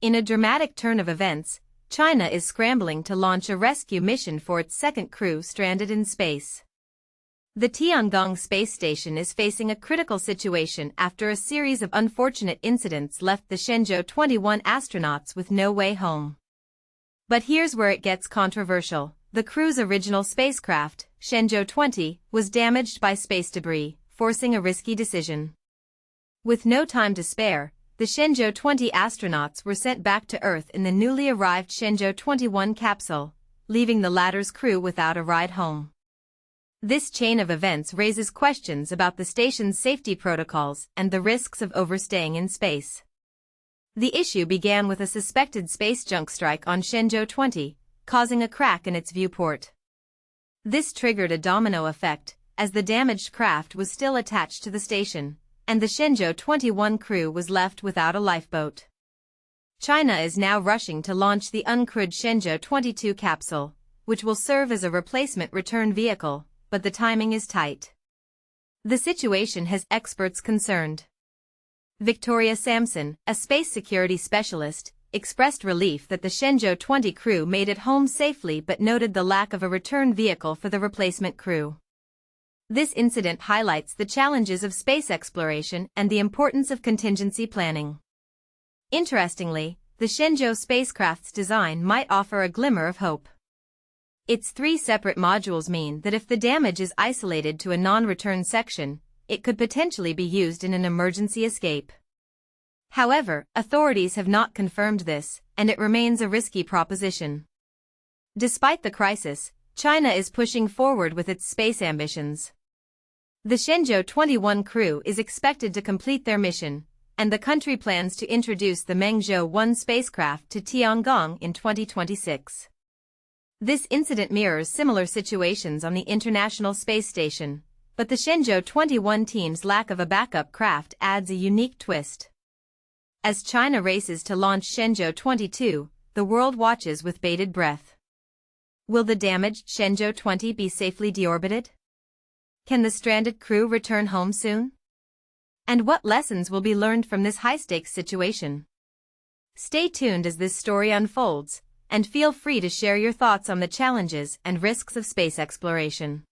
In a dramatic turn of events, China is scrambling to launch a rescue mission for its second crew stranded in space. The Tiangong space station is facing a critical situation after a series of unfortunate incidents left the Shenzhou 21 astronauts with no way home. But here's where it gets controversial. The crew's original spacecraft, Shenzhou 20, was damaged by space debris, forcing a risky decision. With no time to spare, the Shenzhou 20 astronauts were sent back to Earth in the newly arrived Shenzhou 21 capsule, leaving the latter's crew without a ride home. This chain of events raises questions about the station's safety protocols and the risks of overstaying in space. The issue began with a suspected space junk strike on Shenzhou 20, causing a crack in its viewport. This triggered a domino effect, as the damaged craft was still attached to the station, and the Shenzhou 21 crew was left without a lifeboat. China is now rushing to launch the uncrewed Shenzhou 22 capsule, which will serve as a replacement return vehicle, but the timing is tight. The situation has experts concerned. Victoria Sampson, a space security specialist, expressed relief that the Shenzhou 20 crew made it home safely but noted the lack of a return vehicle for the replacement crew. This incident highlights the challenges of space exploration and the importance of contingency planning. Interestingly, the Shenzhou spacecraft's design might offer a glimmer of hope. Its 3 separate modules mean that if the damage is isolated to a non-return section, it could potentially be used in an emergency escape. However, authorities have not confirmed this, and it remains a risky proposition. Despite the crisis, China is pushing forward with its space ambitions. The Shenzhou 21 crew is expected to complete their mission, and the country plans to introduce the Mengzhou 1 spacecraft to Tiangong in 2026. This incident mirrors similar situations on the International Space Station, but the Shenzhou 21 team's lack of a backup craft adds a unique twist. As China races to launch Shenzhou 22, the world watches with bated breath. Will the damaged Shenzhou 20 be safely deorbited? Can the stranded crew return home soon? And what lessons will be learned from this high-stakes situation? Stay tuned as this story unfolds, and feel free to share your thoughts on the challenges and risks of space exploration.